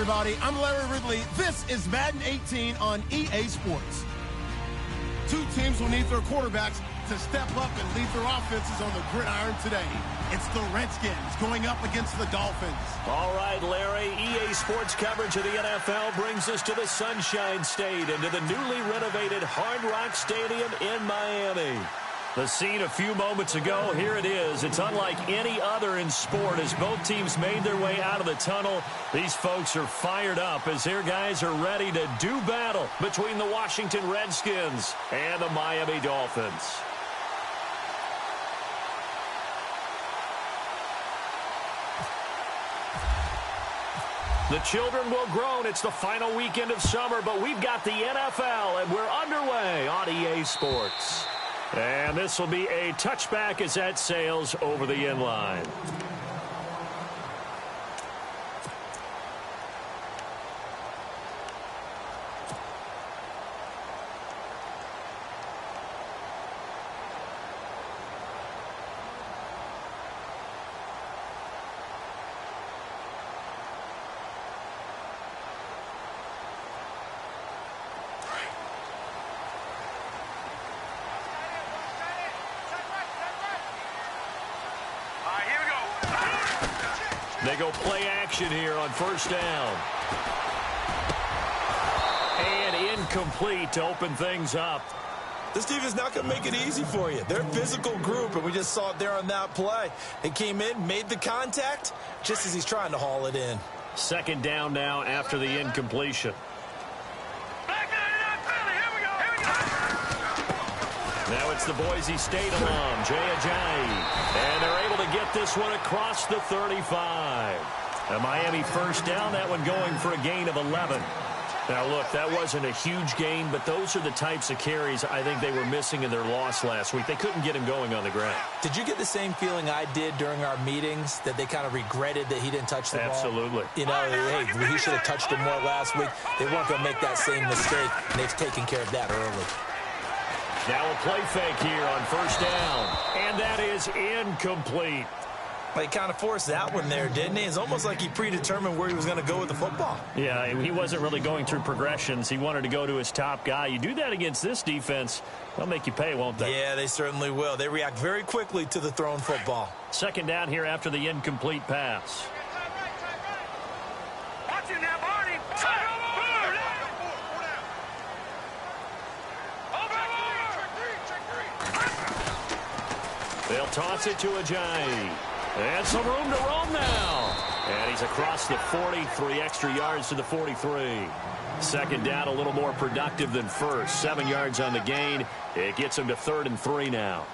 everybody. I'm Larry Ridley. This is Madden 18 on EA Sports. Two teams will need their quarterbacks to step up and lead their offenses on the gridiron today. It's the Redskins going up against the Dolphins. All right, Larry, EA Sports coverage of the NFL brings us to the Sunshine State and to the newly renovated Hard Rock Stadium in Miami. The scene a few moments ago, here it is. It's unlike any other in sport as both teams made their way out of the tunnel. These folks are fired up as their guys are ready to do battle between the Washington Redskins and the Miami Dolphins. The children will groan. It's the final weekend of summer, but we've got the NFL, and we're underway on EA Sports. And this will be a touchback as that sails over the end line. They go play action here on first down. And incomplete to open things up. This team is not going to make it easy for you. They're a physical group, and we just saw it there on that play. They came in, made the contact, just as he's trying to haul it in. Second down now after the incompletion. Now it's the Boise State alum, Jay Ajayi. And they're able to get this one across the 35. A Miami first down, that one going for a gain of 11. Now, look, that wasn't a huge gain, but those are the types of carries I think they were missing in their loss last week. They couldn't get him going on the ground. Did you get the same feeling I did during our meetings, that they kind of regretted that he didn't touch the ball? Absolutely. You know, hey, he should have touched it more last week. They weren't going to make that same mistake, and they've taken care of that early. Now a play fake here on first down, and that is incomplete. He kind of forced that one there, didn't he? It's almost like he predetermined where he was going to go with the football. Yeah, he wasn't really going through progressions. He wanted to go to his top guy. You do that against this defense, they'll make you pay, won't they? Yeah, they certainly will. They react very quickly to the thrown football. Second down here after the incomplete pass. They'll toss it to Ajayi. And some room to roam now. And he's across the 40, 3 extra yards to the 43. Second down, a little more productive than first. 7 yards on the gain. It gets him to 3rd and 3 now.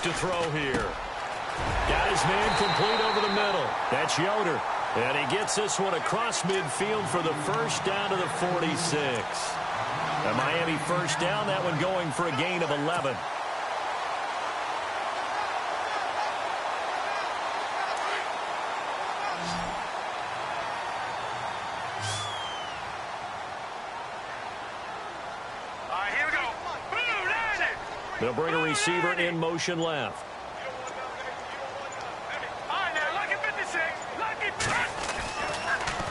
To throw here. Got his man complete over the middle. That's Yoder. And he gets this one across midfield for the first down to the 46. A Miami first down, that one going for a gain of 11. They'll bring a receiver in motion left.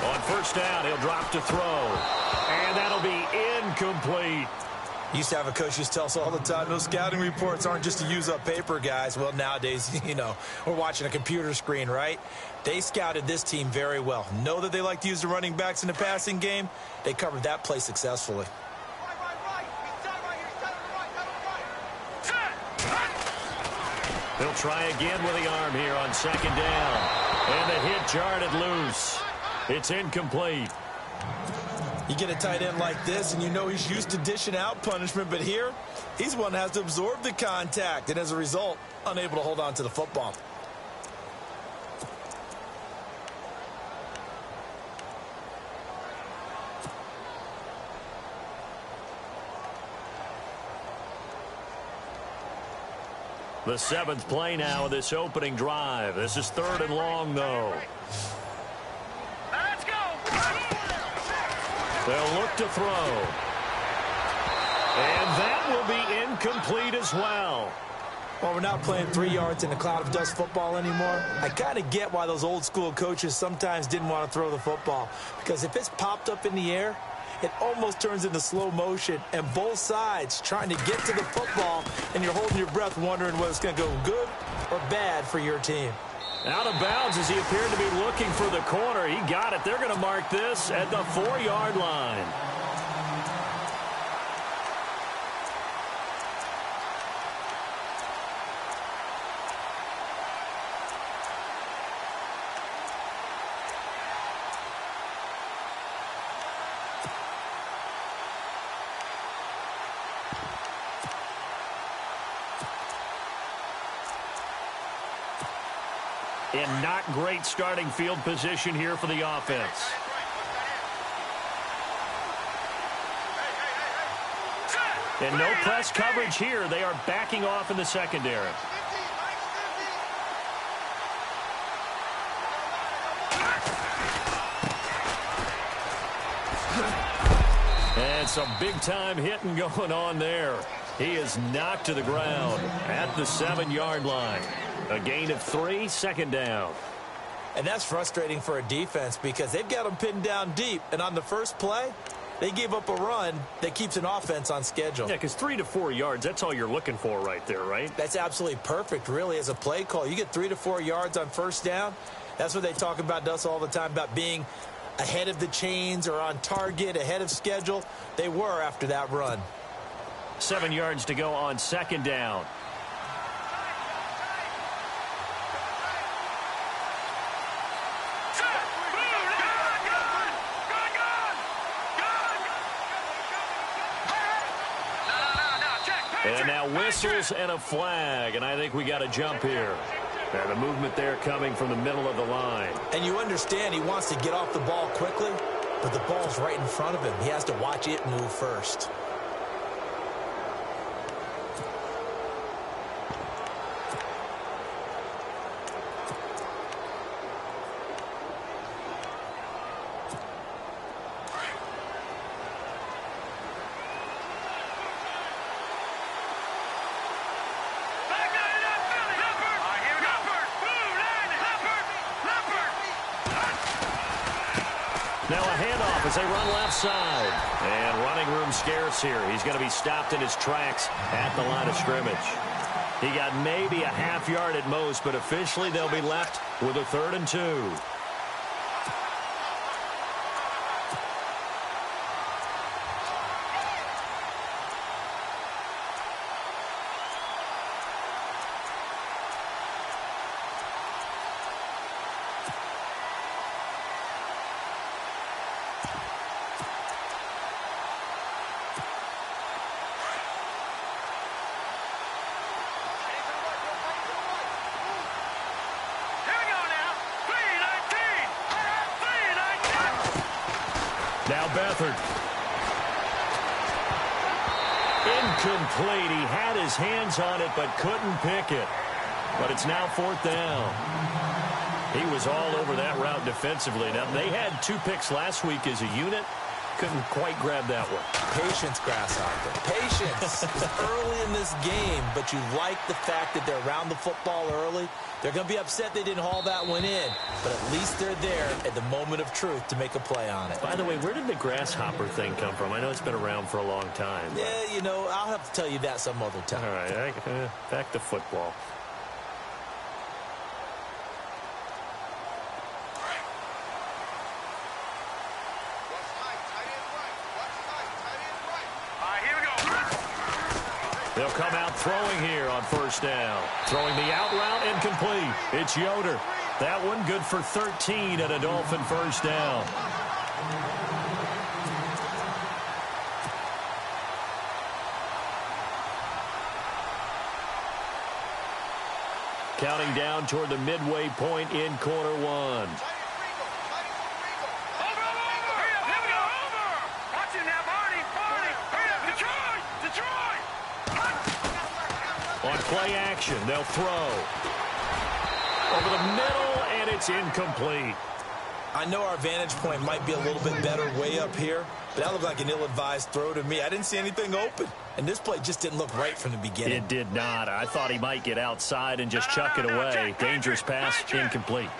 On first down, he'll drop to throw. And that'll be incomplete. Used to have a coach just tell us all the time, those scouting reports aren't just to use up paper, guys. Well, nowadays, you know, we're watching a computer screen, right? They scouted this team very well. Know that they like to use the running backs in the passing game. They covered that play successfully. They'll try again with the arm here on second down. And the hit jarred it loose. It's incomplete. You get a tight end like this, and you know he's used to dishing out punishment, but here, he's one that has to absorb the contact, and as a result, unable to hold on to the football. The 7th play now of this opening drive. This is 3rd and long, though. Let's go. They'll look to throw. And that will be incomplete as well. Well, we're not playing 3 yards in a cloud of dust football anymore. I kind of get why those old school coaches sometimes didn't want to throw the football. Because if it's popped up in the air, it almost turns into slow motion, and both sides trying to get to the football, and you're holding your breath wondering whether it's going to go good or bad for your team. Out of bounds as he appeared to be looking for the corner. He got it. They're going to mark this at the 4-yard line. In not great starting field position here for the offense. And no press coverage here. They are backing off in the secondary. And some big-time hitting going on there. He is knocked to the ground at the 7-yard line. A gain of 3, 2nd down. And that's frustrating for a defense because they've got them pinned down deep. And on the first play, they gave up a run that keeps an offense on schedule. Yeah, because 3 to 4 yards, that's all you're looking for right there, right? That's absolutely perfect, really, as a play call. You get 3 to 4 yards on first down. That's what they talk about us all the time, about being ahead of the chains or on target, ahead of schedule. They were after that run. 7 yards to go on 2nd down. And now whistles and a flag, and I think we got a jump here. And a movement there coming from the middle of the line. And you understand he wants to get off the ball quickly, but the ball's right in front of him. He has to watch it move first. Now a handoff as they run left side. And running room scarce here. He's going to be stopped in his tracks at the line of scrimmage. He got maybe a half yard at most, but officially they'll be left with a 3rd and 2. Now Beathard. Incomplete. He had his hands on it but couldn't pick it. But it's now 4th down. He was all over that route defensively. Now, they had 2 picks last week as a unit. Couldn't quite grab that one. Patience, Grasshopper. Patience. It's early in this game, but you like the fact that they're around the football early. They're going to be upset they didn't haul that one in, but at least they're there at the moment of truth to make a play on it. By the way, where did the grasshopper thing come from? I know it's been around for a long time. Yeah, you know, I'll have to tell you that some other time. All right, back to football. They'll come out throwing here on 1st down. Throwing the out route incomplete. It's Yoder. That one good for 13 at a Dolphin 1st down. Counting down toward the midway point in quarter 1. On play action, they'll throw. Over the middle, and it's incomplete. I know our vantage point might be a little bit better way up here, but that looked like an ill-advised throw to me. I didn't see anything open, and this play just didn't look right from the beginning. It did not. I thought he might get outside and just chuck it away. Dangerous pass, incomplete.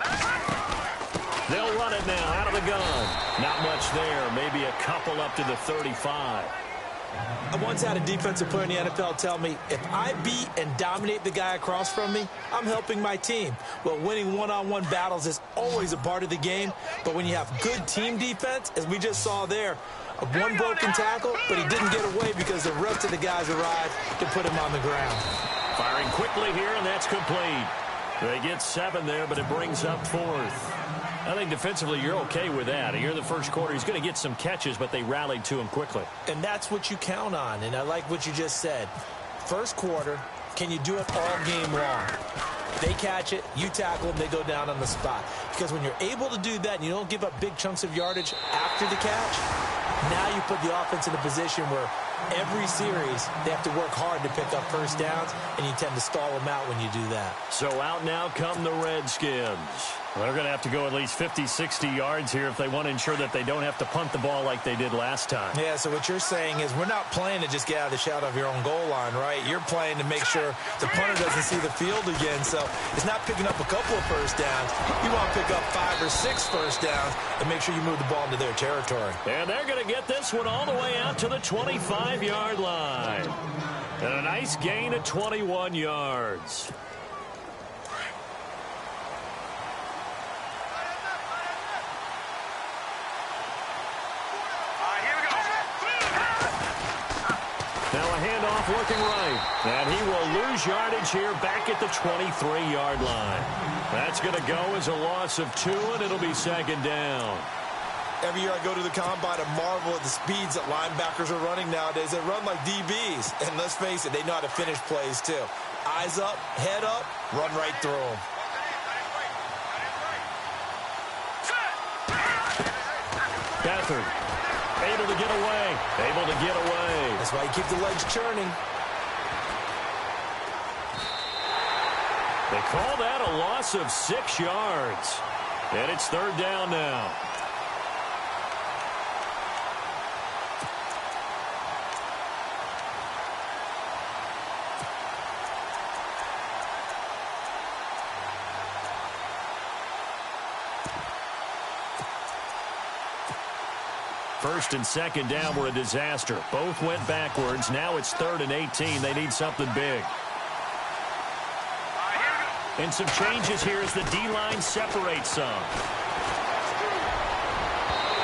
They'll run it now out of the gun. Not much there. Maybe a couple up to the 35. I once had a defensive player in the NFL tell me, if I beat and dominate the guy across from me, I'm helping my team. Well, winning one-on-one battles is always a part of the game, but when you have good team defense, as we just saw there, one broken tackle, but he didn't get away because the rest of the guys arrived to put him on the ground. Firing quickly here, and that's complete. They get 7 there, but it brings up 4th. I think defensively you're okay with that. Here in the first quarter, he's going to get some catches, but they rallied to him quickly. And that's what you count on, and I like what you just said. First quarter, can you do it all game long? They catch it, you tackle them, they go down on the spot. Because when you're able to do that and you don't give up big chunks of yardage after the catch, now you put the offense in a position where every series they have to work hard to pick up first downs, and you tend to stall them out when you do that. So out now come the Redskins. They're going to have to go at least 50, 60 yards here if they want to ensure that they don't have to punt the ball like they did last time. Yeah, so what you're saying is we're not playing to just get out of the shadow of your own goal line, right? You're playing to make sure the punter doesn't see the field again. So it's not picking up a couple of first downs. You want to pick up 5 or 6 first downs and make sure you move the ball into their territory. And they're going to get this one all the way out to the 25-yard line. And a nice gain of 21 yards. Now a handoff looking right. And he will lose yardage here back at the 23-yard line. That's going to go as a loss of 2, and it'll be 2nd down. Every year I go to the combine and marvel at the speeds that linebackers are running nowadays. They run like DBs. And let's face it, they know how to finish plays too. Eyes up, head up, run right through them. Beathard able to get away. Able to get away. That's why you keep the legs churning. They call that a loss of 6 yards. And it's 3rd down now. First and 2nd down were a disaster. Both went backwards. Now it's 3rd and 18. They need something big. And some changes here as the D-line separates some.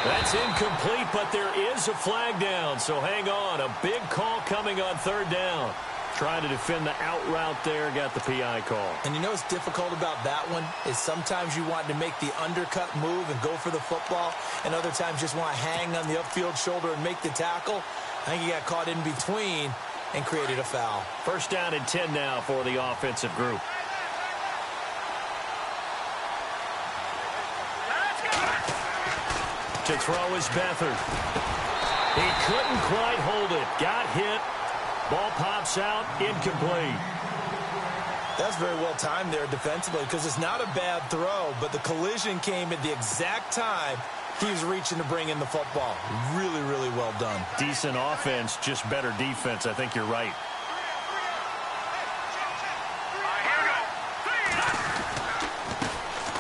That's incomplete, but there is a flag down, so hang on. A big call coming on 3rd down. Trying to defend the out route there, got the PI call. And you know what's difficult about that one is sometimes you want to make the undercut move and go for the football, and other times just want to hang on the upfield shoulder and make the tackle. I think he got caught in between and created a foul. 1st down and 10 now for the offensive group. To throw is Beathard. He couldn't quite hold it. Got hit. Ball pops out, incomplete. That's very well timed there defensively because it's not a bad throw, but the collision came at the exact time he was reaching to bring in the football. Really, really well done. Decent offense, just better defense. I think you're right.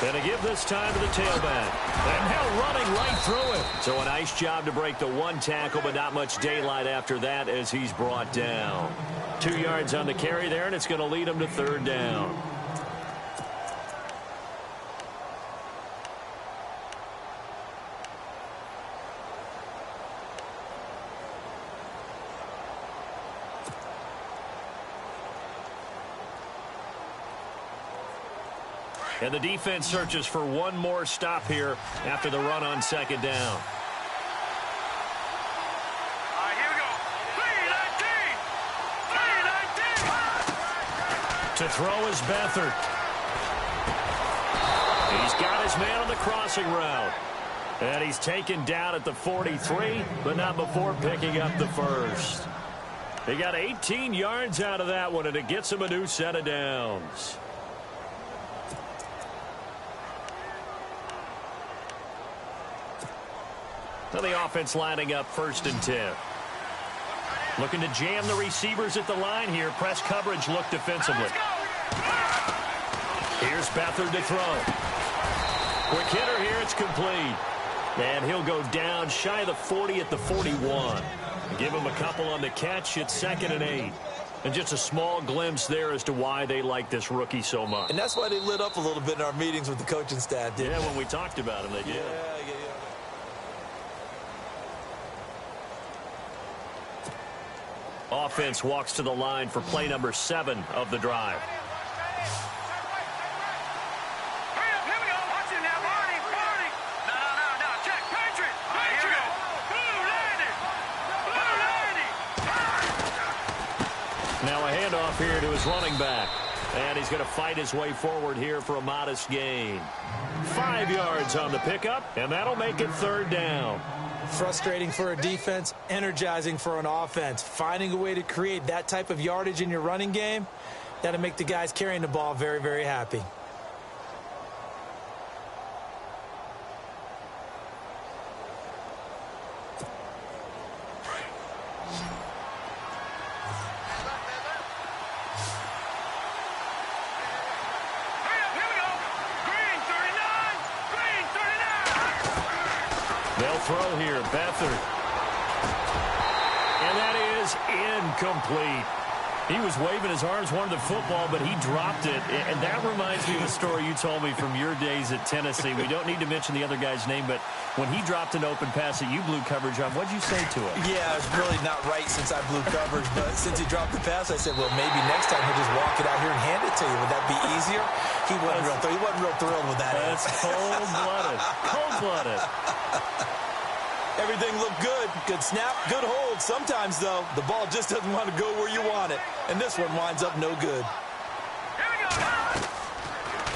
And a give this time to the tailback. And now running right through it. So a nice job to break the 1 tackle, but not much daylight after that as he's brought down. 2 yards on the carry there, and it's going to lead him to 3rd down. And the defense searches for one more stop here after the run on 2nd down. To throw is Beathard. He's got his man on the crossing route. And he's taken down at the 43, but not before picking up the 1st. They got 18 yards out of that one, and it gets him a new set of downs. Now the offense lining up 1st and 10. Looking to jam the receivers at the line here. Press coverage look defensively. Here's Beathard to throw. Quick hitter here. It's complete. And he'll go down shy of the 40 at the 41. Give him a couple on the catch. It's 2nd and 8. And just a small glimpse there as to why they like this rookie so much. And that's why they lit up a little bit in our meetings with the coaching staff, didn't they? When we talked about him, they did. Yeah. Offense walks to the line for play number 7 of the drive. Now a handoff here to his running back. And he's going to fight his way forward here for a modest gain. 5 yards on the pickup, and that'll make it 3rd down. Frustrating for a defense, energizing for an offense. Finding a way to create that type of yardage in your running game, that'll make the guys carrying the ball very, very happy. They'll throw here, Beathard. And that is incomplete. He was waving his arms, wanted the football, but he dropped it. And that reminds me of the story you told me from your days at Tennessee. We don't need to mention the other guy's name, but when he dropped an open pass that you blew coverage on, what'd you say to him? Yeah, it's really not right since I blew coverage, but since he dropped the pass, I said, well, maybe next time he'll just walk it out here and hand it to you. Would that be easier? He wasn't real thrilled with that. That's cold-blooded. Cold-blooded. Everything looked good. Good snap, good hold. Sometimes, though, the ball just doesn't want to go where you want it. And this one winds up no good.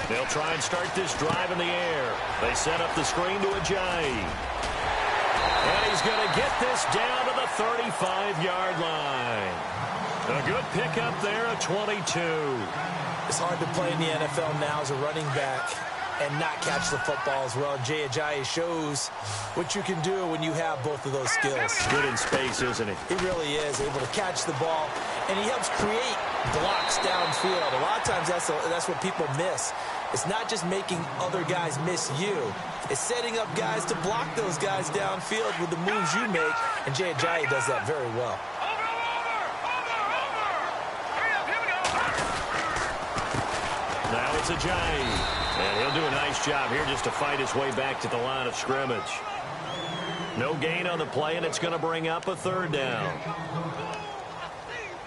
They'll try and start this drive in the air. They set up the screen to Ajayi. And he's going to get this down to the 35-yard line. A good pickup there at 22. It's hard to play in the NFL now as a running back and not catch the football as well. Jay Ajayi shows what you can do when you have both of those skills. Good in space, isn't he? He really is able to catch the ball, and he helps create blocks downfield. A lot of times that's what people miss. It's not just making other guys miss you. It's setting up guys to block those guys downfield with the moves you make, and Jay Ajayi does that very well. Now it's Ajayi. And he'll do a nice job here just to fight his way back to the line of scrimmage. No gain on the play, and it's going to bring up a 3rd down.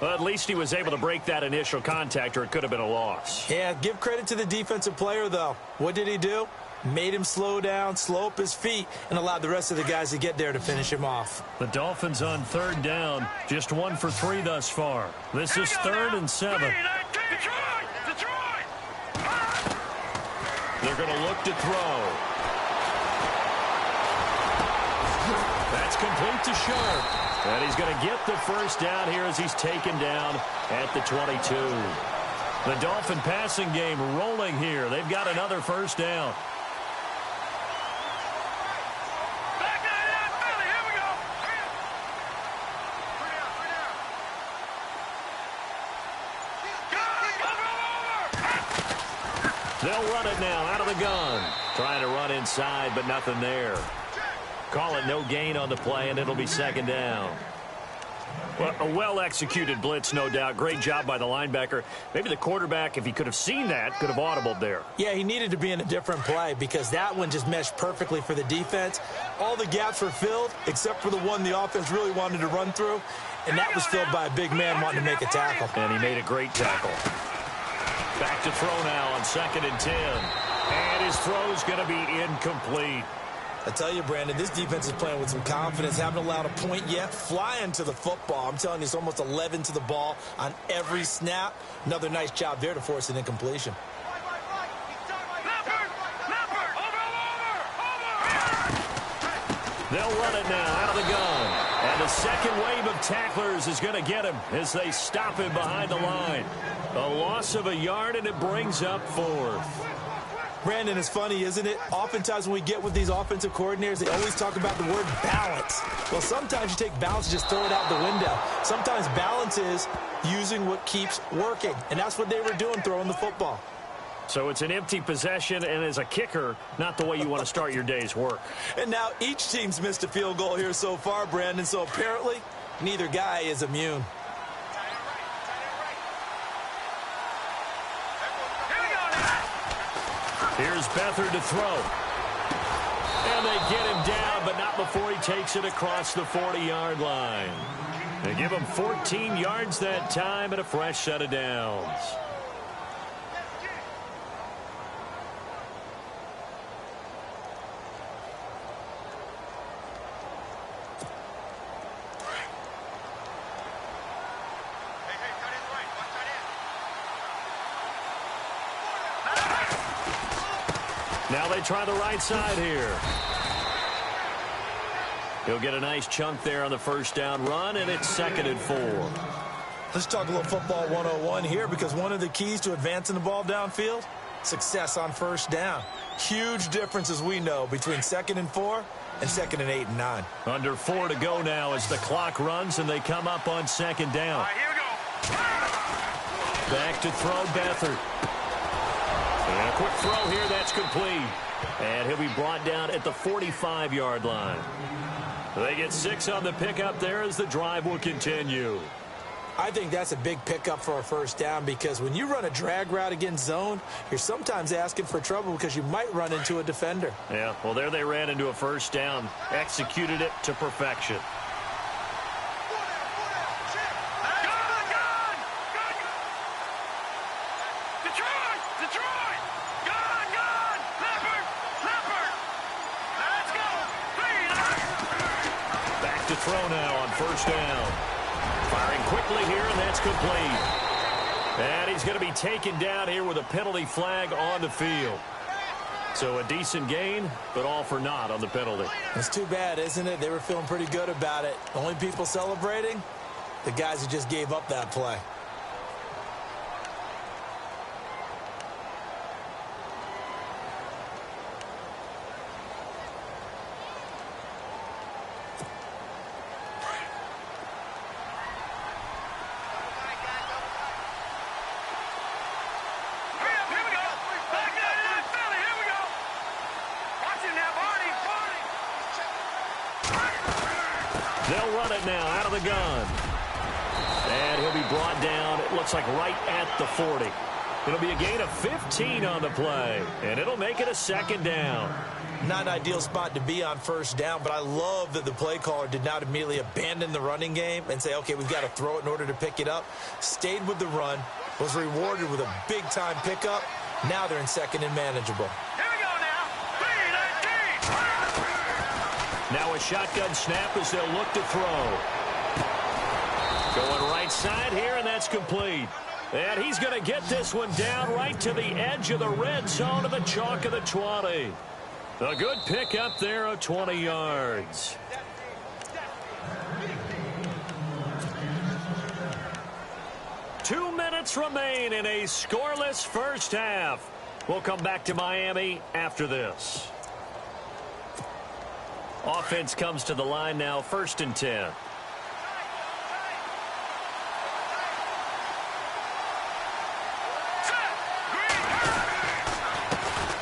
Well, at least he was able to break that initial contact, or it could have been a loss. Yeah, give credit to the defensive player, though. What did he do? Made him slow down, slow up his feet, and allowed the rest of the guys to get there to finish him off. The Dolphins on 3rd down, just 1 for 3 thus far. This is 3rd and 7. They're going to look to throw. That's complete to Sharp. And he's going to get the 1st down here as he's taken down at the 22. The Dolphin passing game rolling here. They've got another 1st down. They'll run it now out of the gun. Trying to run inside, but nothing there. Call it no gain on the play, and it'll be 2nd down. Well, a well-executed blitz, no doubt. Great job by the linebacker. Maybe the quarterback, if he could have seen that, could have audibled there. Yeah, he needed to be in a different play because that one just meshed perfectly for the defense. All the gaps were filled except for the one the offense really wanted to run through, and that was filled by a big man wanting to make a tackle. And he made a great tackle. Back to throw now on 2nd and 10. And his throw's going to be incomplete. I tell you, Brandon, this defense is playing with some confidence. Haven't allowed a point yet. Flying to the football. I'm telling you, it's almost 11 to the ball on every snap. Another nice job there to force an incompletion. They'll run it now out of the gun. And And the second wave of tacklers is going to get him as they stop him behind the line. A loss of a yard, and it brings up fourth. Brandon, it's funny, isn't it? Oftentimes when we get with these offensive coordinators, they always talk about the word balance. Well, sometimes you take balance and just throw it out the window. Sometimes balance is using what keeps working, and that's what they were doing, throwing the football. So it's an empty possession, and as a kicker, not the way you want to start your day's work. And now each team's missed a field goal here so far, Brandon, so apparently neither guy is immune. Here's Beathard to throw. And they get him down, but not before he takes it across the 40-yard line. They give him 14 yards that time and a fresh set of downs. Now they try the right side here. He'll get a nice chunk there on the first down run, and it's 2nd and 4. Let's talk a little football 101 here, because one of the keys to advancing the ball downfield, success on first down. Huge difference, as we know, between 2nd and 4 and 2nd and 8 and 9. Under 4 to go now as the clock runs, and they come up on 2nd down. All right, here we go. Back to throw Beathard. And a quick throw here, that's complete. And he'll be brought down at the 45-yard line. They get 6 on the pickup there as the drive will continue. I think that's a big pickup for a first down, because when you run a drag route against zone, you're sometimes asking for trouble because you might run into a defender. Yeah, well, there they ran into a first down, executed it to perfection. To throw now on first down. Firing quickly here, and that's complete. And he's going to be taken down here with a penalty flag on the field. So a decent gain, but all for naught on the penalty. It's too bad, isn't it? They were feeling pretty good about it. Only people celebrating, the guys who just gave up that play. They'll run it now out of the gun. And he'll be brought down, it looks like right at the 40. It'll be a gain of 15 on the play, and it'll make it a 2nd down. Not an ideal spot to be on first down, but I love that the play caller did not immediately abandon the running game and say, okay, we've got to throw it in order to pick it up. Stayed with the run, was rewarded with a big-time pickup. Now they're in 2nd and manageable. Now a shotgun snap as they'll look to throw. Going right side here, and that's complete. And he's going to get this one down right to the edge of the red zone of the chalk of the 20. A good pickup there of 20 yards. Two minutes remain in a scoreless first half. We'll come back to Miami after this. Offense comes to the line now, 1st and 10.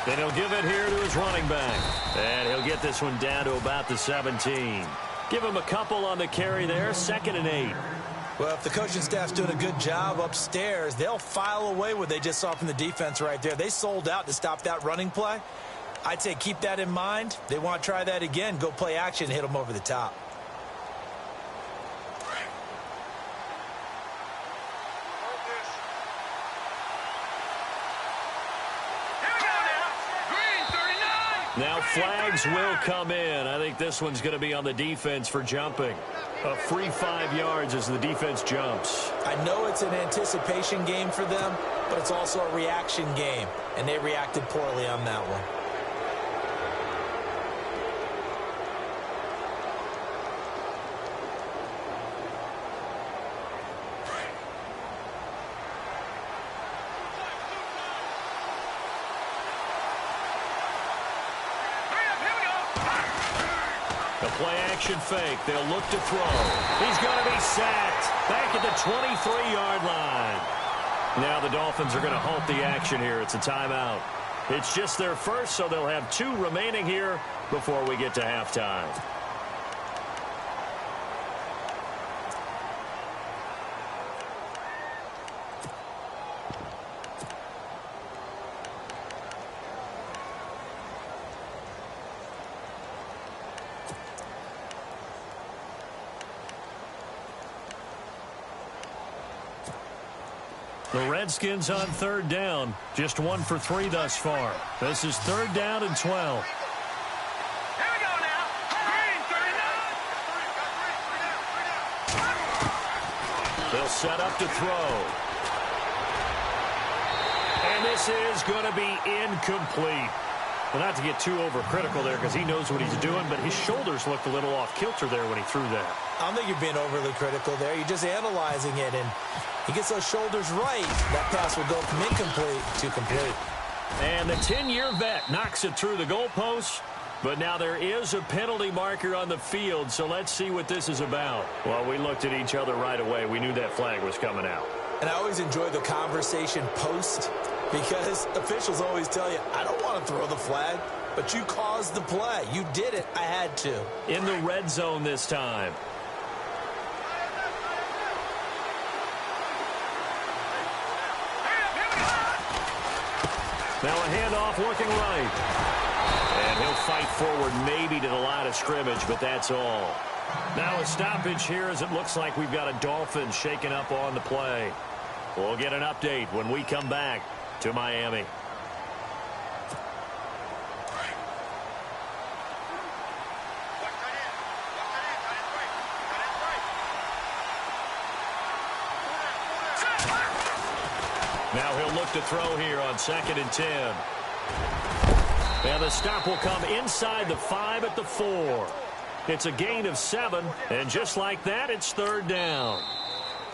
Then he'll give it here to his running back. And he'll get this one down to about the 17. Give him a couple on the carry there, 2nd and 8. Well, if the coaching staff's doing a good job upstairs, they'll file away what they just saw from the defense right there. They sold out to stop that running play. I'd say keep that in mind. They want to try that again. Go play action and hit them over the top. Now flags will come in. I think this one's going to be on the defense for jumping. A free 5 yards as the defense jumps. I know it's an anticipation game for them, but it's also a reaction game, and they reacted poorly on that one. The play-action fake. They'll look to throw. He's going to be sacked. Back at the 23-yard line. Now the Dolphins are going to halt the action here. It's a timeout. It's just their first, so they'll have 2 remaining here before we get to halftime. The Redskins on 3rd down. Just 1 for 3 thus far. This is 3rd down and 12. Here we go now. Green, 39. They'll set up to throw. And this is going to be incomplete. Well, not to get too overcritical there because he knows what he's doing, but his shoulders looked a little off kilter there when he threw that. I don't think you're being overly critical there. You're just analyzing it, and he gets those shoulders right. That pass will go from incomplete to complete. And the 10-year vet knocks it through the goalpost, but now there is a penalty marker on the field, so let's see what this is about. Well, we looked at each other right away. We knew that flag was coming out. And I always enjoy the conversation post because officials always tell you, I don't want to throw the flag, but you caused the play. You did it. I had to. In the red zone this time. Now a handoff working right. And he'll fight forward maybe to the line of scrimmage, but that's all. Now a stoppage here as it looks like we've got a Dolphin shaking up on the play. We'll get an update when we come back to Miami. Now he'll look to throw here on 2nd and 10. And the stop will come inside the 5 at the 4. It's a gain of 7, and just like that, it's 3rd down.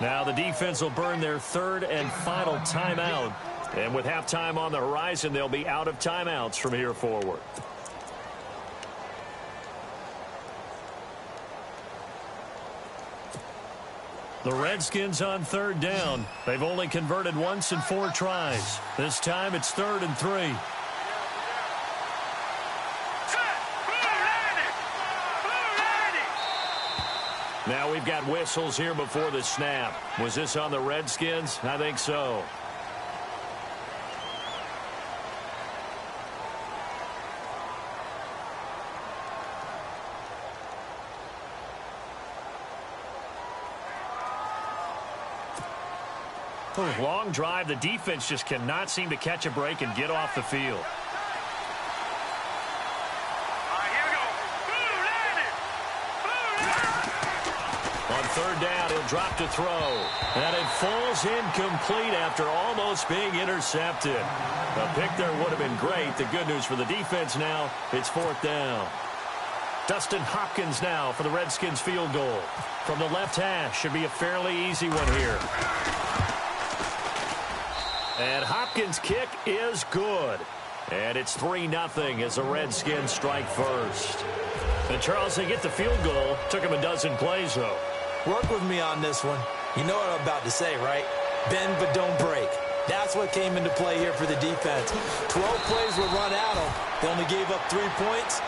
Now the defense will burn their 3rd and final timeout. And with halftime on the horizon, they'll be out of timeouts from here forward. The Redskins on 3rd down. They've only converted once in 4 tries. This time it's 3rd and 3. Now we've got whistles here before the snap. Was this on the Redskins? I think so. Long drive. The defense just cannot seem to catch a break and get off the field. On 3rd down, he'll drop to throw. And it falls incomplete after almost being intercepted. A pick there would have been great. The good news for the defense now, it's 4th down. Dustin Hopkins now for the Redskins field goal. From the left hash, should be a fairly easy one here. And Hopkins' kick is good. And it's 3-0 as the Redskins strike first. And Charles, they get the field goal. Took him a dozen plays, though. Work with me on this one. You know what I'm about to say, right? Bend but don't break. That's what came into play here for the defense. 12 plays were run at them. They only gave up 3 points.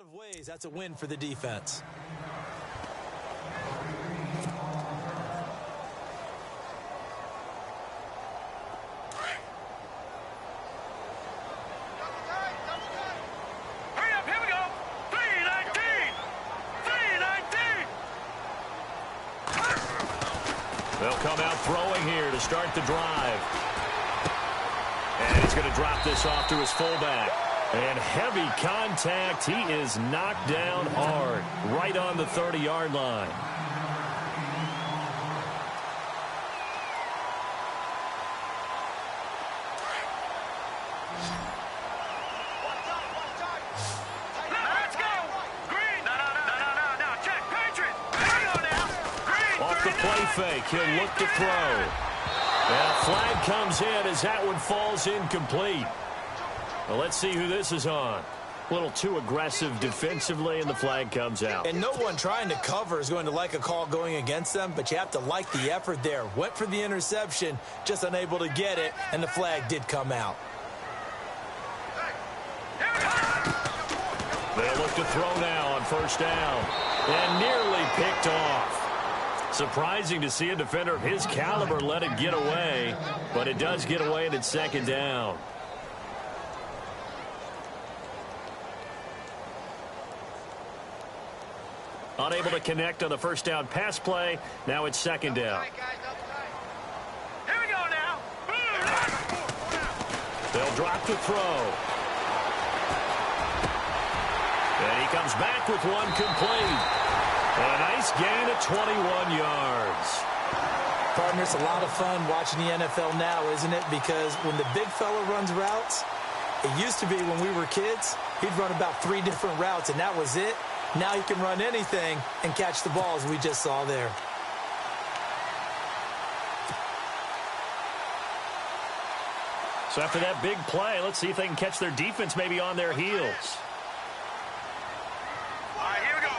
of ways, that's a win for the defense. Hurry up, here we go. 319. 319. They'll come out throwing here to start the drive. And he's going to drop this off to his fullback. And heavy contact. He is knocked down hard, right on the 30-yard line. Let's go. Green. No. Check. Patriots. Here we go now. Green. Off the play fake, he'll look to throw. And a flag comes in as that one falls incomplete. Well, let's see who this is on. A little too aggressive defensively, and the flag comes out. And no one trying to cover is going to like a call going against them, but you have to like the effort there. Went for the interception, just unable to get it, and the flag did come out. They'll look to throw now on first down. And nearly picked off. Surprising to see a defender of his caliber let it get away, but it does get away, and it's second down. Unable to connect on the first down pass play. Now it's second down. Here we go now. They'll drop to throw. And he comes back with one complete. A nice gain of 21 yards. Partner, it's a lot of fun watching the NFL now, isn't it? Because when the big fella runs routes, it used to be when we were kids, he'd run about 3 different routes, and that was it. Now he can run anything and catch the balls we just saw there. So after that big play, let's see if they can catch their defense maybe on their heels. All right, here we go.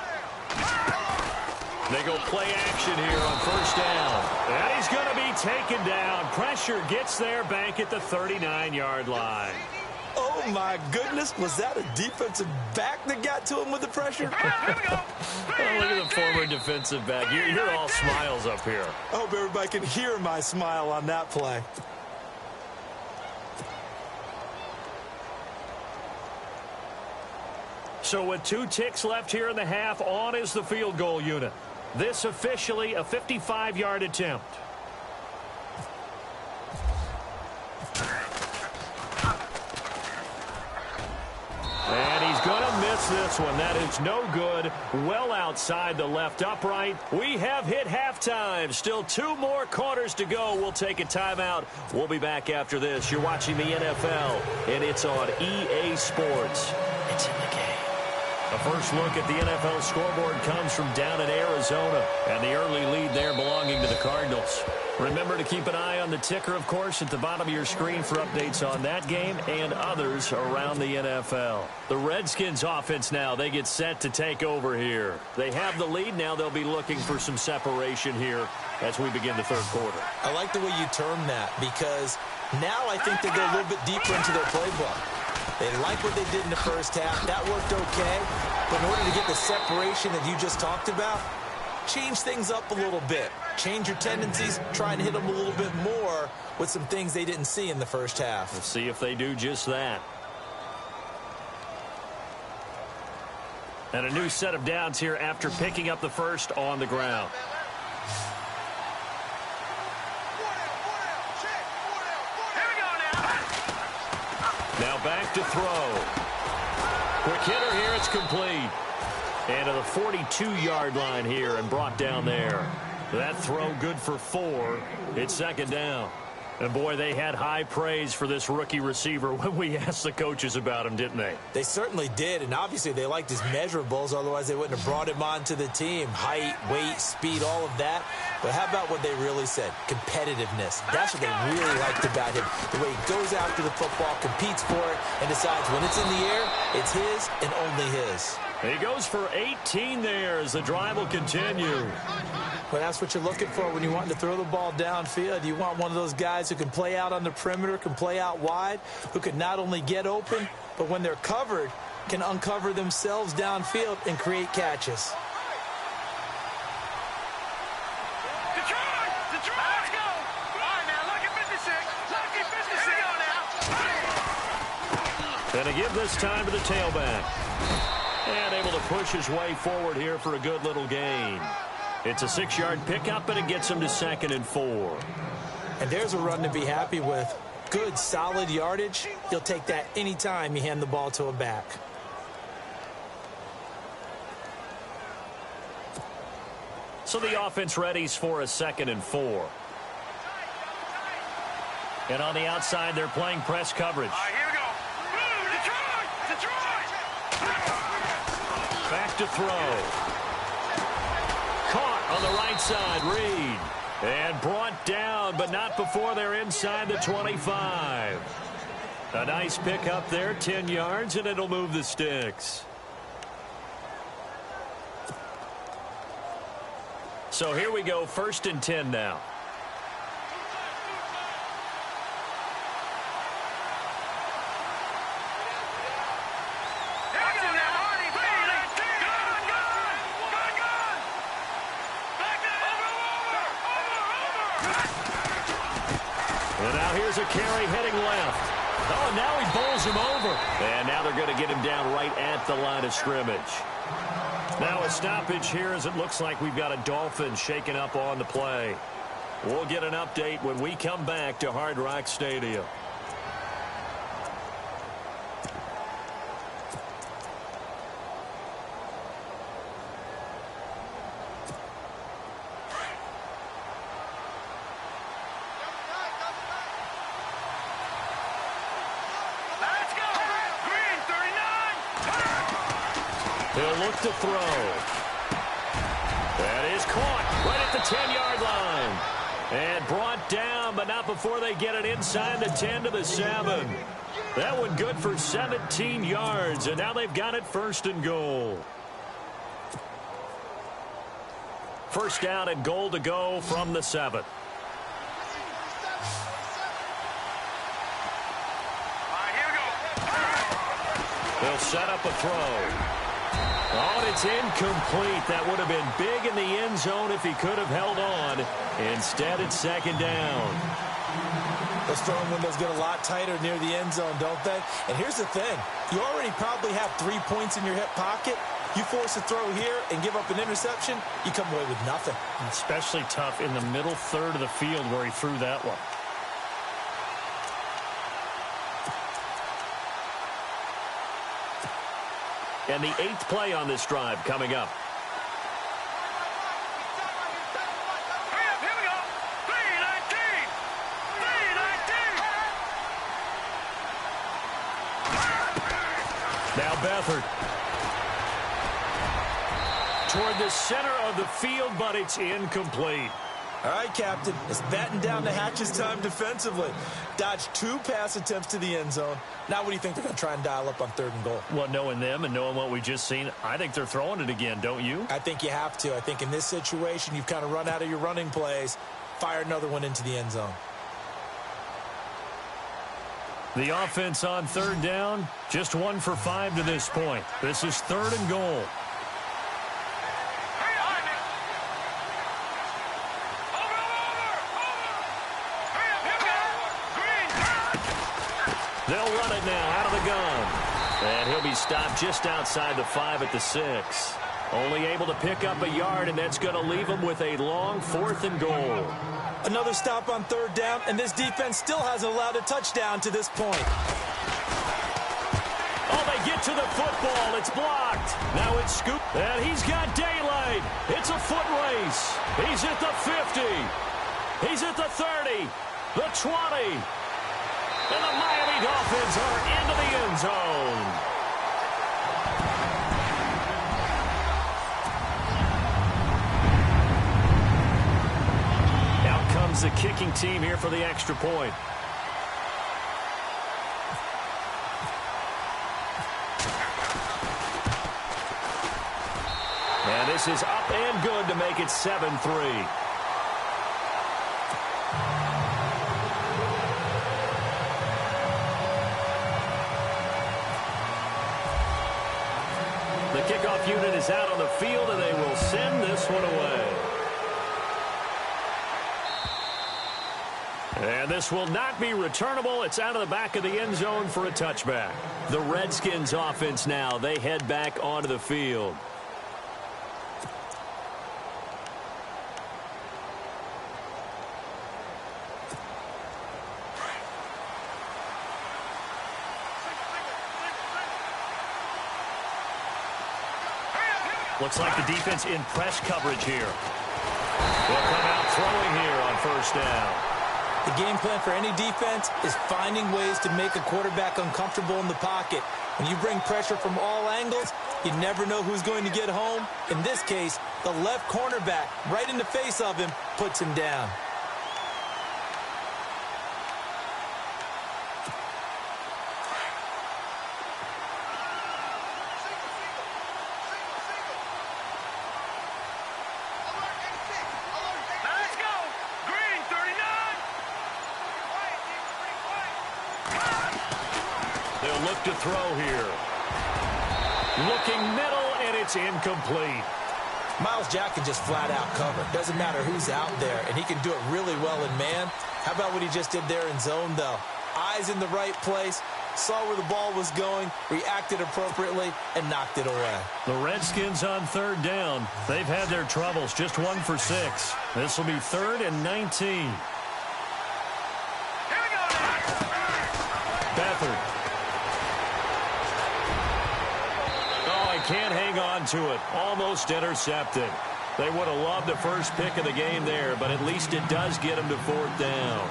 They go play action here on first down. And he's going to be taken down. Pressure gets there back at the 39-yard line. Oh, my goodness. Was that a defensive back that got to him with the pressure? Here we go. Oh, look at the former defensive back. You're all smiles up here. I hope everybody can hear my smile on that play. So with 2 ticks left here in the half, on is the field goal unit. This officially a 55-yard attempt. And he's going to miss this one. That is no good. Well outside the left upright. We have hit halftime. Still 2 more quarters to go. We'll take a timeout. We'll be back after this. You're watching the NFL, and it's on EA Sports. It's in the game. A first look at the NFL scoreboard comes from down in Arizona, and the early lead there belonging to the Cardinals. Remember to keep an eye on the ticker, of course, at the bottom of your screen for updates on that game and others around the NFL. The Redskins offense now, they get set to take over here. They have the lead. Now they'll be looking for some separation here as we begin the third quarter. I like the way you term that, because now I think they go a little bit deeper into their playbook. They like what they did in the first half. That worked okay. But in order to get the separation that you just talked about, change things up a little bit. Change your tendencies. Try and hit them a little bit more with some things they didn't see in the first half. Let's see if they do just that. And a new set of downs here after picking up the first on the ground. Now back to throw. Quick hitter here, it's complete. And to the 42-yard line here and brought down there. That throw good for 4. It's second down. And, boy, they had high praise for this rookie receiver when we asked the coaches about him, didn't they? They certainly did, and obviously they liked his measurables. Otherwise, they wouldn't have brought him onto the team. Height, weight, speed, all of that. But how about what they really said? Competitiveness. That's what they really liked about him. The way he goes after the football, competes for it, and decides when it's in the air, it's his and only his. He goes for 18 there as the drive will continue. Well, that's what you're looking for when you want to throw the ball downfield. You want one of those guys who can play out on the perimeter, can play out wide, who can not only get open, but when they're covered, can uncover themselves downfield and create catches. Detroit! Let's go! All right, now, lucky 56. Lucky 56. Here we go now. Going to give this time to the tailback. And able to push his way forward here for a good little gain. It's a 6-yard pickup, and it gets him to 2nd and 4. And there's a run to be happy with. Good, solid yardage. You'll take that anytime you hand the ball to a back. So the offense readies for a 2nd and 4. And on the outside, they're playing press coverage. All right, here we go. Boom, Detroit! Detroit! Back to throw. Caught on the right side, Reed. And brought down, but not before they're inside the 25. A nice pickup there, 10 yards, and it'll move the sticks. So here we go, 1st and 10 now. And now here's a carry heading left. Oh, and now he bowls him over. And now they're going to get him down right at the line of scrimmage. Now a stoppage here as it looks like we've got a Dolphin shaken up on the play. We'll get an update when we come back to Hard Rock Stadium. He'll look to throw. That is caught right at the 10-yard line. And brought down, but not before they get it inside the 10 to the 7. That one good for 17 yards, and now they've got it 1st and goal. 1st down and goal to go from the 7. They'll set up a throw. Oh, and it's incomplete. That would have been big in the end zone if he could have held on. Instead, it's 2nd down. Those throwing windows get a lot tighter near the end zone, don't they? And here's the thing. You already probably have 3 points in your hip pocket. You force a throw here and give up an interception, you come away with nothing. Especially tough in the middle third of the field where he threw that one. And the 8th play on this drive coming up. Here we go. 3-19. 3-19. Now Beathard. Toward the center of the field, but it's incomplete. All right, Captain. It's batten down the hatches time defensively. Dodged 2 pass attempts to the end zone. Now what do you think they're going to try and dial up on 3rd and goal? Well, knowing them and knowing what we just seen, I think they're throwing it again, don't you? I think you have to. I think in this situation, you've kind of run out of your running plays. Fire another one into the end zone. The offense on 3rd down, just 1 for 5 to this point. This is 3rd and goal. They'll run it now out of the gun. And he'll be stopped just outside the 5 at the 6. Only able to pick up a yard, and that's going to leave him with a long 4th and goal. Another stop on 3rd down, and this defense still hasn't allowed a touchdown to this point. Oh, they get to the football. It's blocked. Now it's scooped. And he's got daylight. It's a foot race. He's at the 50. He's at the 30. The 20. And the Miami Dolphins are into the end zone. Out comes the kicking team here for the extra point. And this is up and good to make it 7-3. kickoff unit is out on the field, and they will send this one away. And this will not be returnable. It's out of the back of the end zone for a touchback. The Redskins offense now, they head back onto the field. Looks like the defense in press coverage here. They'll come out throwing here on first down. The game plan for any defense is finding ways to make a quarterback uncomfortable in the pocket. When you bring pressure from all angles, you never know who's going to get home. In this case, the left cornerback, right in the face of him, puts him down. Look to throw here. Looking middle, and it's incomplete. Miles Jack can just flat out cover. Doesn't matter who's out there, and he can do it really well in man. How about what he just did there in zone, though? Eyes in the right place, saw where the ball was going, reacted appropriately, and knocked it away. The Redskins on third down. They've had their troubles, just 1 for 6. This will be 3rd and 19. Beathard. Can't hang on to it. Almost intercepted. They would have loved the first pick of the game there, but at least it does get them to 4th down.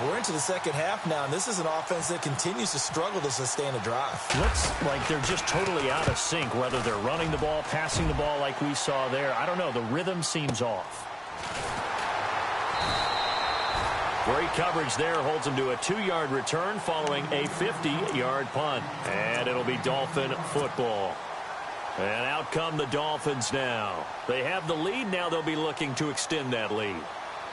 We're into the second half now, and this is an offense that continues to struggle to sustain a drive. Looks like they're just totally out of sync, whether they're running the ball, passing the ball like we saw there. I don't know. The rhythm seems off. Great coverage there holds them to a 2-yard return following a 50-yard punt. And it'll be Dolphin football. And out come the Dolphins now. They have the lead. Now they'll be looking to extend that lead.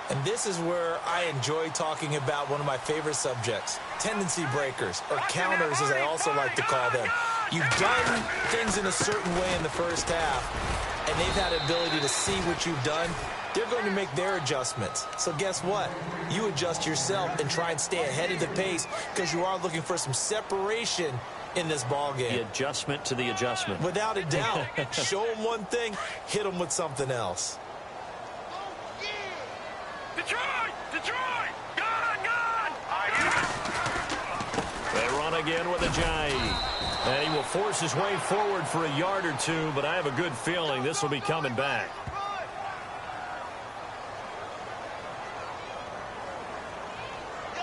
And this is where I enjoy talking about one of my favorite subjects, tendency breakers, or counters as I also like to call them. You've done things in a certain way in the first half, and they've had the ability to see what you've done. They're going to make their adjustments. So guess what? You adjust yourself and try and stay ahead of the pace because you are looking for some separation in this ball game. The adjustment to the adjustment. Without a doubt. Show them one thing, hit them with something else. Detroit! Detroit! Gone! They run again with Ajayi. And he will force his way forward for a yard or two, but I have a good feeling this will be coming back.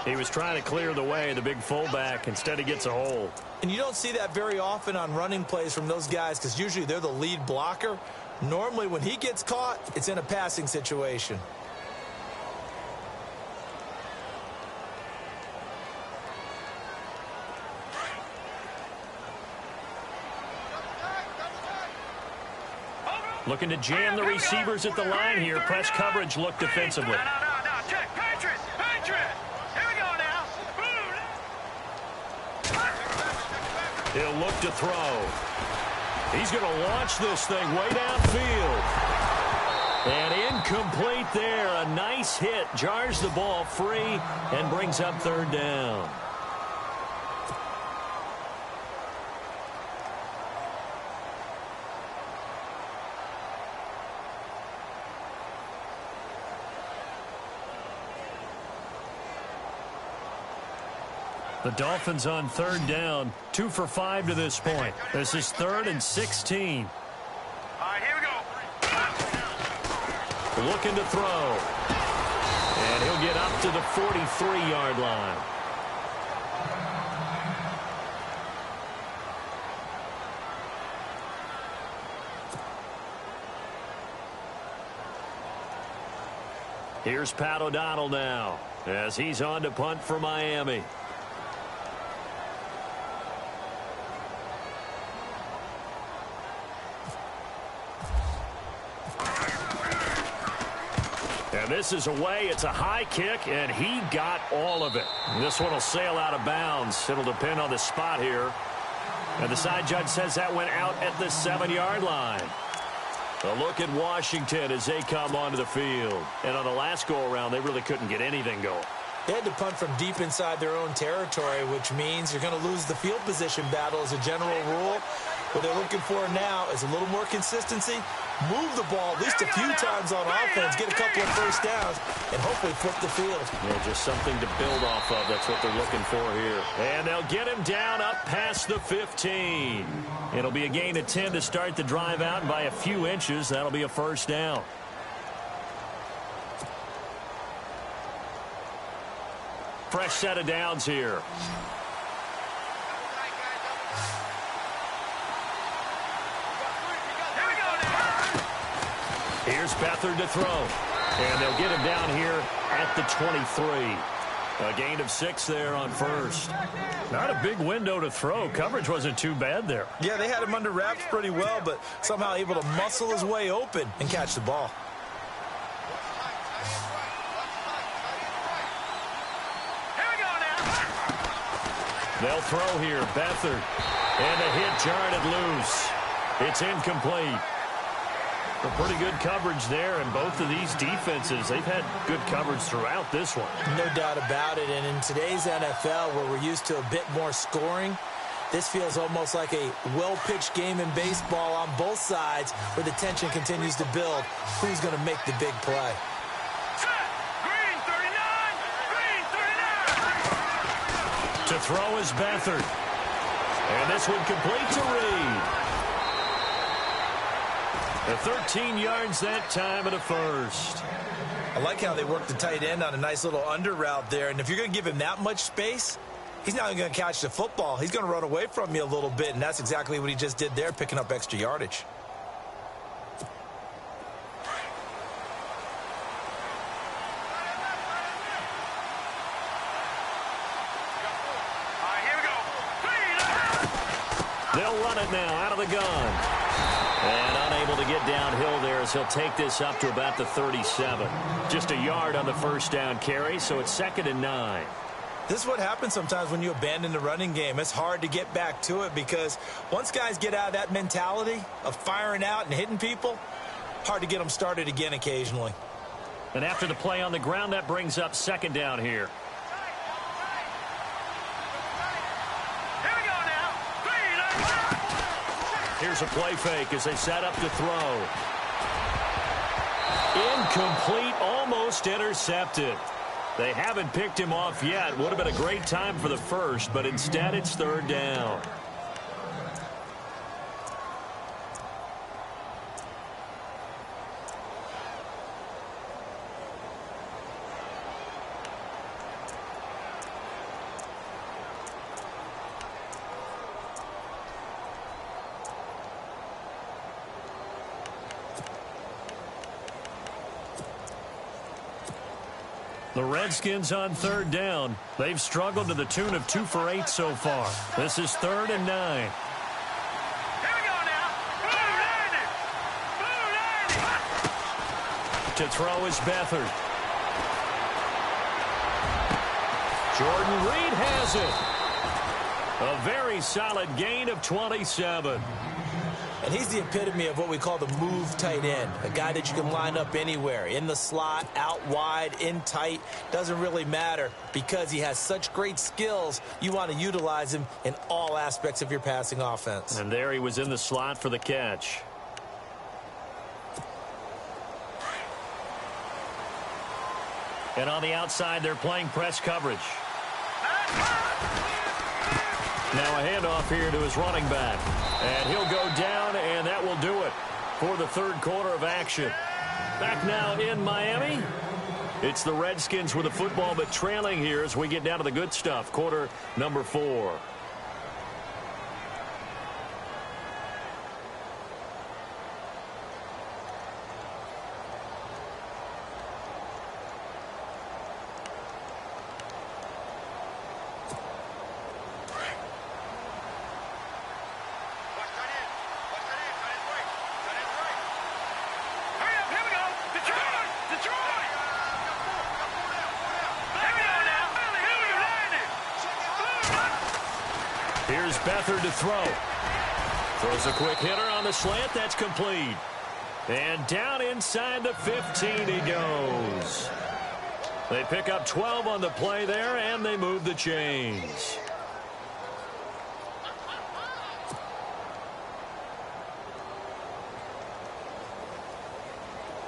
He was trying to clear the way, the big fullback. Instead, he gets a hole. And you don't see that very often on running plays from those guys because usually they're the lead blocker. Normally, when he gets caught, it's in a passing situation. Looking to jam the receivers at the line here. Press coverage look defensively. No. Check. Patriots! Here we go now. He'll look to throw. He's going to launch this thing way downfield. And incomplete there. A nice hit. Jars the ball free and brings up 3rd down. The Dolphins on 3rd down, 2 for 5 to this point. This is 3rd and 16. All right, here we go. Looking to throw. And he'll get up to the 43-yard line. Here's Pat O'Donnell now as he's on to punt for Miami. And this is away. It's a high kick, and he got all of it. And this one will sail out of bounds. It'll depend on the spot here. And the side judge says that went out at the 7-yard line. A look at Washington as they come onto the field. And on the last go-around, they really couldn't get anything going. They had to punt from deep inside their own territory, which means you're going to lose the field position battle as a general rule. What they're looking for now is a little more consistency, move the ball at least a few times on offense, get a couple of first downs, and hopefully flip the field. Yeah, just something to build off of. That's what they're looking for here. And they'll get him down up past the 15. It'll be a gain of 10 to start the drive out, and by a few inches, that'll be a first down. Fresh set of downs here. Here's Beathard to throw. And they'll get him down here at the 23. A gain of 6 there on first. Not a big window to throw. Coverage wasn't too bad there. Yeah, they had him under wraps pretty well, but somehow able to muscle his way open and catch the ball. They'll throw here. Beathard. And a hit jarred it loose. It's incomplete. A pretty good coverage there, and both of these defenses, they've had good coverage throughout this one. No doubt about it, and in today's NFL, where we're used to a bit more scoring, this feels almost like a well-pitched game in baseball on both sides, where the tension continues to build. Who's going to make the big play? Green 39! Green 39! To throw is Beathard. And this one complete to Reed. 13 yards that time at a first. I like how they work the tight end on a nice little under route there. And if you're going to give him that much space, he's not going to catch the football. He's going to run away from you a little bit, and that's exactly what he just did there, picking up extra yardage. All right, here we go. They'll run it now out of the gun. And unable to get downhill there as he'll take this up to about the 37. Just a yard on the first down carry, so it's 2nd and 9. This is what happens sometimes when you abandon the running game. It's hard to get back to it because once guys get out of that mentality of firing out and hitting people, hard to get them started again occasionally. And after the play on the ground, that brings up 2nd down here. Here's a play fake as they set up to throw. Incomplete, almost intercepted. They haven't picked him off yet. Would have been a great time for the first, but instead it's 3rd down. The Redskins on 3rd down. They've struggled to the tune of 2 for 8 so far. This is 3rd and 9. Here we go now. To throw is Beathard. Jordan Reed has it. A very solid gain of 27. And he's the epitome of what we call the move tight end, a guy that you can line up anywhere, in the slot, out wide, in tight, doesn't really matter because he has such great skills. You want to utilize him in all aspects of your passing offense. And there he was in the slot for the catch. And on the outside, they're playing press coverage. Now a handoff here to his running back. And he'll go down, and that will do it for the 3rd quarter of action. Back now in Miami. It's the Redskins with the football, but trailing here as we get down to the good stuff. Quarter number 4. Beathard to throw. Throws a quick hitter on the slant. That's complete. And down inside the 15 he goes. They pick up 12 on the play there, and they move the chains.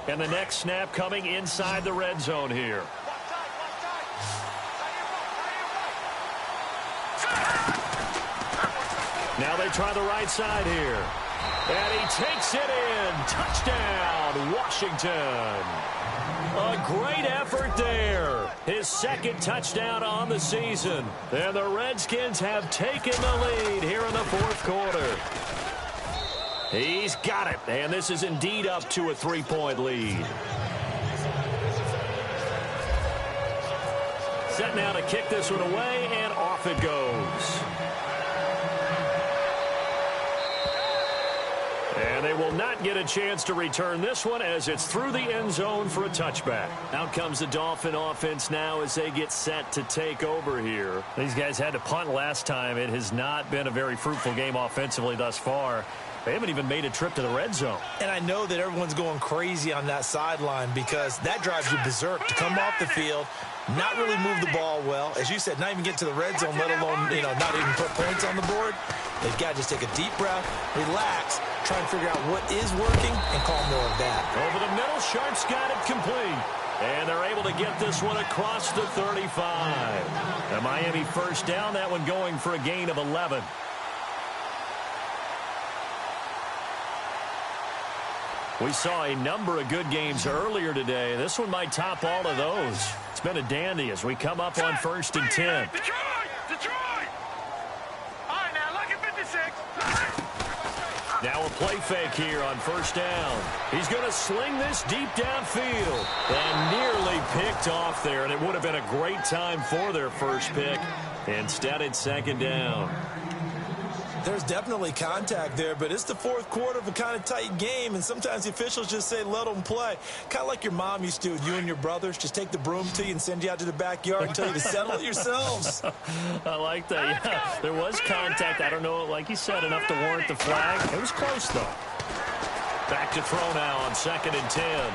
And the next snap coming inside the red zone here. Now they try the right side here. And he takes it in. Touchdown, Washington. A great effort there. His second touchdown on the season. And the Redskins have taken the lead here in the fourth quarter. He's got it. And this is indeed up to a 3-point lead. Set now to kick this one away, and off it goes. And they will not get a chance to return this one as it's through the end zone for a touchback. Out comes the Dolphin offense now as they get set to take over here. These guys had to punt last time. It has not been a very fruitful game offensively thus far. They haven't even made a trip to the red zone. And I know that everyone's going crazy on that sideline because that drives you berserk to come off the field, not really move the ball well. As you said, not even get to the red zone, let alone, not even put points on the board. They've got to just take a deep breath, relax, try and figure out what is working, and call more of that. Over the middle, Sharp's got it complete. And they're able to get this one across the 35. The Miami first down, that one going for a gain of 11. We saw a number of good games earlier today. This one might top all of those. It's been a dandy as we come up on 1st and 10. Detroit! All right, now look at 56. Now a play fake here on 1st down. He's going to sling this deep downfield. And nearly picked off there, and it would have been a great time for their first pick. Instead, it's 2nd down. There's definitely contact there, but it's the fourth quarter of a kind of tight game, and sometimes the officials just say, let them play. Kind of like your mom used to with you and your brothers. Just take the broom to you and send you out to the backyard and tell you to settle it yourselves. I like that. Yeah, there was contact. I don't know, like you said, enough to warrant the flag. It was close, though. Back to throw now on 2nd and 10.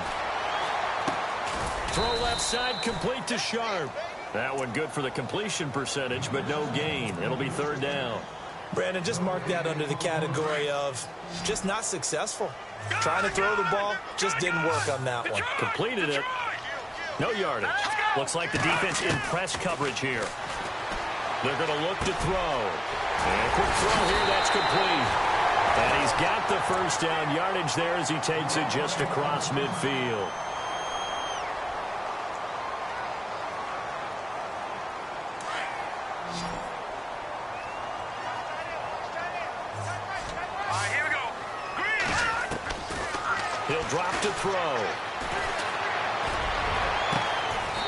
Throw left side, complete to Sharp. That one good for the completion percentage, but no gain. It'll be 3rd down. Brandon, just mark that under the category of just not successful. Trying to throw the ball, just didn't work on that one. Completed it. No yardage. Looks like the defense in press coverage here. They're going to look to throw. And a quick throw here, that's complete. And he's got the first down yardage there as he takes it just across midfield. Drop to throw.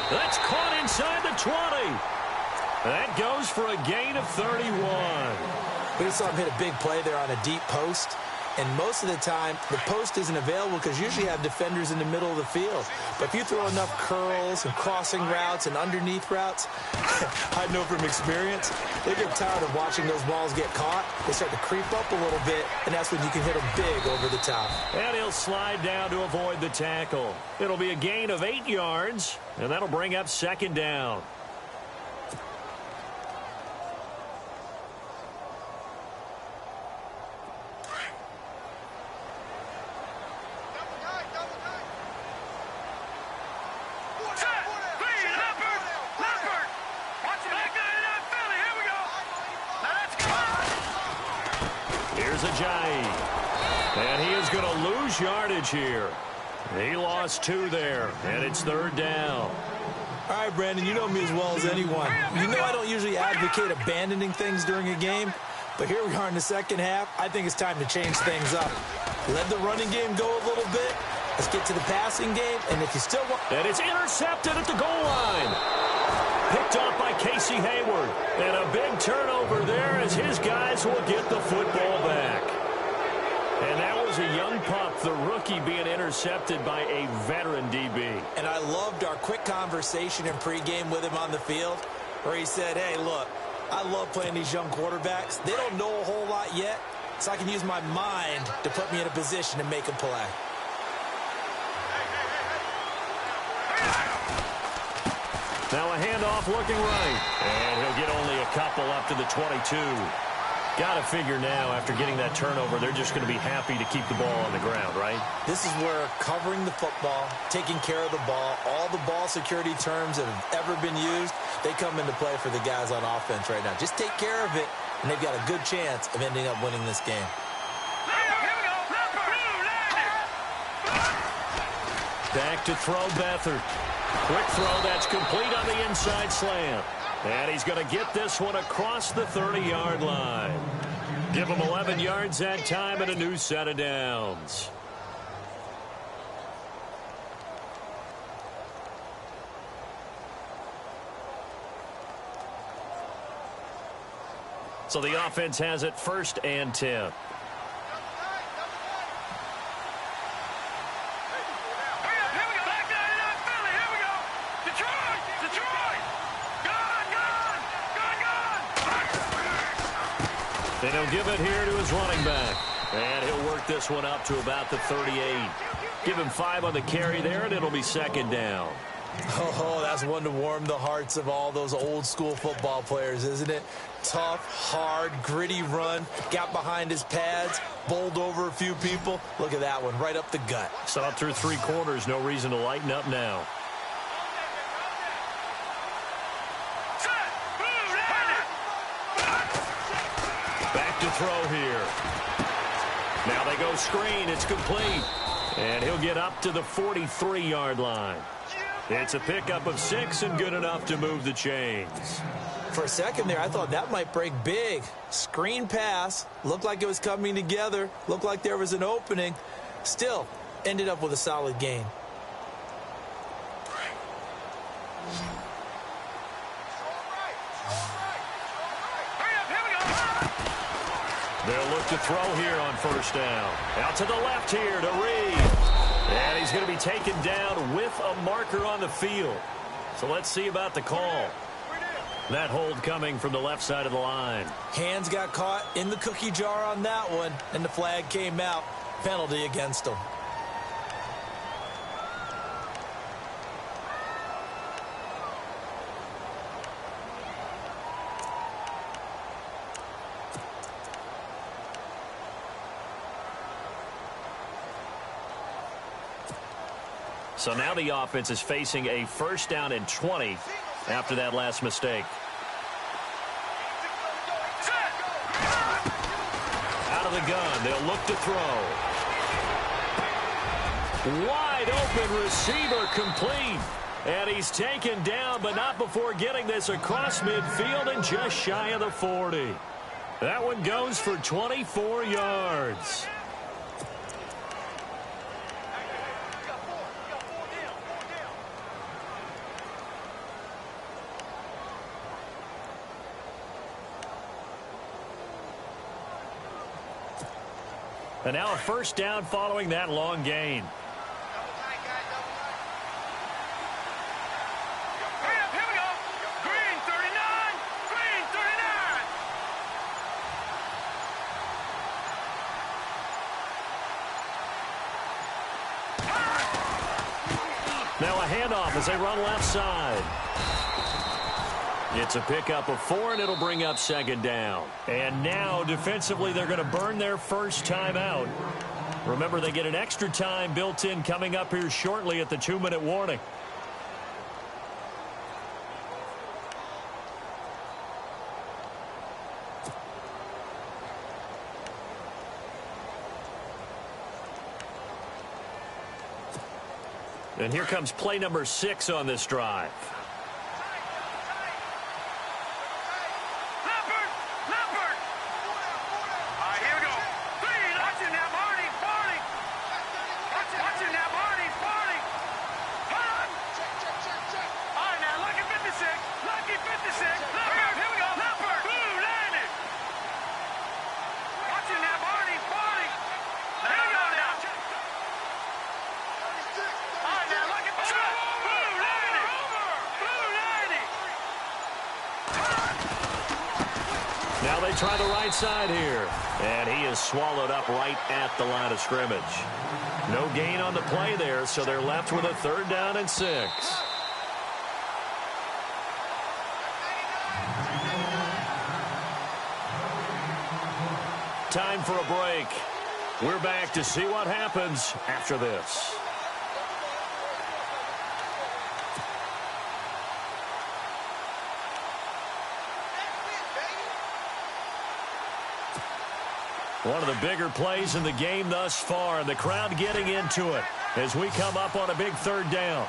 That's caught inside the 20. That goes for a gain of 31. We just saw him hit a big play there on a deep post. And most of the time, the post isn't available because usually you have defenders in the middle of the field. But if you throw enough curls and crossing routes and underneath routes, I know from experience, they get tired of watching those balls get caught. They start to creep up a little bit, and that's when you can hit them big over the top. And he'll slide down to avoid the tackle. It'll be a gain of 8 yards, and that'll bring up 2nd down. And he is going to lose yardage here. He lost 2 there, and it's 3rd down. All right, Brandon, you know me as well as anyone. You know I don't usually advocate abandoning things during a game, but here we are in the second half. I think it's time to change things up. Let the running game go a little bit. Let's get to the passing game, and if you still want... And it's intercepted at the goal line. Picked off by Casey Hayward. And a big turnover there as his guys will get the football back. And that was a young pup, the rookie, being intercepted by a veteran DB. And I loved our quick conversation in pregame with him on the field where he said, hey, look, I love playing these young quarterbacks. They don't know a whole lot yet, so I can use my mind to put me in a position to make a play. Now a handoff looking right. And he'll get only a couple up to the 22. Got to figure now, after getting that turnover, they're just going to be happy to keep the ball on the ground, right? This is where covering the football, taking care of the ball, all the ball security terms that have ever been used, they come into play for the guys on offense right now. Just take care of it, and they've got a good chance of ending up winning this game. Back to throw Beathard. Quick throw that's complete on the inside slant. And he's going to get this one across the 30-yard line. Give him 11 yards that time and a new set of downs. So the offense has it 1st and 10. And he'll give it here to his running back. And he'll work this one up to about the 38. Give him 5 on the carry there, and it'll be 2nd down. Oh, that's one to warm the hearts of all those old-school football players, isn't it? Tough, hard, gritty run. Got behind his pads, bowled over a few people. Look at that one, right up the gut. Saw it through 3 quarters. No reason to lighten up now. Back to throw here. Now they go screen. It's complete. And he'll get up to the 43-yard line. It's a pickup of 6 and good enough to move the chains. For a second there, I thought that might break big. Screen pass. Looked like it was coming together. Looked like there was an opening. Still, ended up with a solid gain. They'll look to throw here on 1st down. Out to the left here to Reed. And he's going to be taken down with a marker on the field. So let's see about the call. That hold coming from the left side of the line. Hands got caught in the cookie jar on that one, and the flag came out. Penalty against him. So now the offense is facing a 1st down and 20 after that last mistake. Out of the gun, they'll look to throw. Wide open receiver complete. And he's taken down, but not before getting this across midfield and just shy of the 40. That one goes for 24 yards. And now a 1st down following that long gain. Here we go. Green 39. Green 39. Now a handoff as they run left side. It's a pickup of 4, and it'll bring up 2nd down. And now, defensively, they're going to burn their 1st time out. Remember, they get an extra time built in coming up here shortly at the 2-minute warning. And here comes play number 6 on this drive. Now they try the right side here. And he is swallowed up right at the line of scrimmage. No gain on the play there, so they're left with a 3rd down and 6. Time for a break. We're back to see what happens after this. One of the bigger plays in the game thus far, and the crowd getting into it as we come up on a big 3rd down.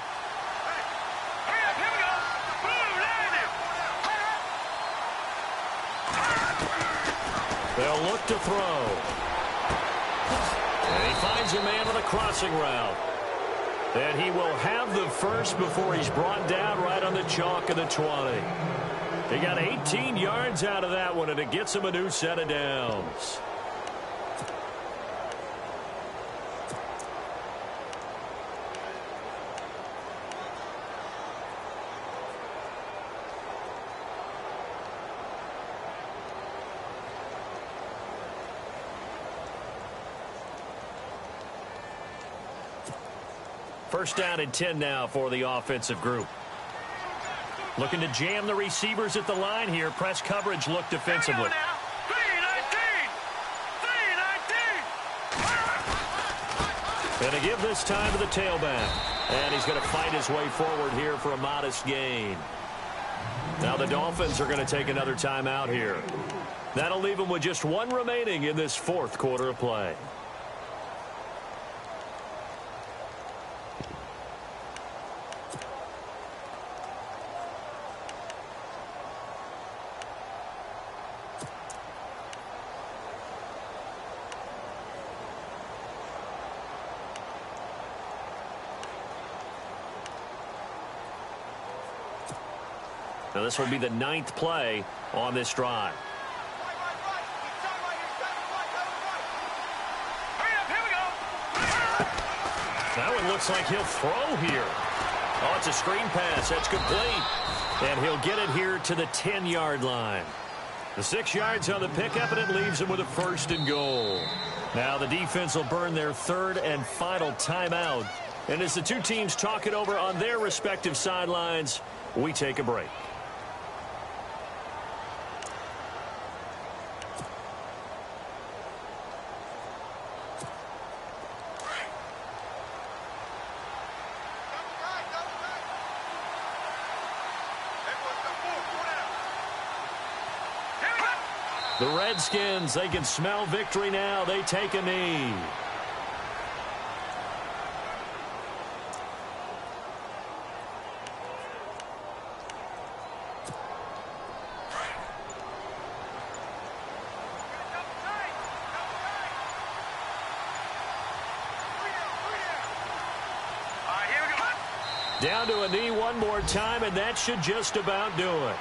They'll look to throw. And he finds a man on a crossing route. And he will have the first before he's brought down right on the chalk of the 20. He got 18 yards out of that one, and it gets him a new set of downs. First down and 10 now for the offensive group. Looking to jam the receivers at the line here. Press coverage look defensively. And to give this time to the tailback. And he's going to fight his way forward here for a modest gain. Now the Dolphins are going to take another timeout here. That'll leave them with just 1 remaining in this 4th quarter of play. Now this will be the 9th play on this drive. That one looks like he'll throw here. Oh, it's a screen pass. That's complete. And he'll get it here to the 10-yard line. The 6 yards on the pickup, and it leaves him with a 1st and goal. Now the defense will burn their 3rd and final timeout. And as the two teams talk it over on their respective sidelines, we take a break. The Redskins, they can smell victory now. They take a knee. Down to a knee one more time, and that should just about do it.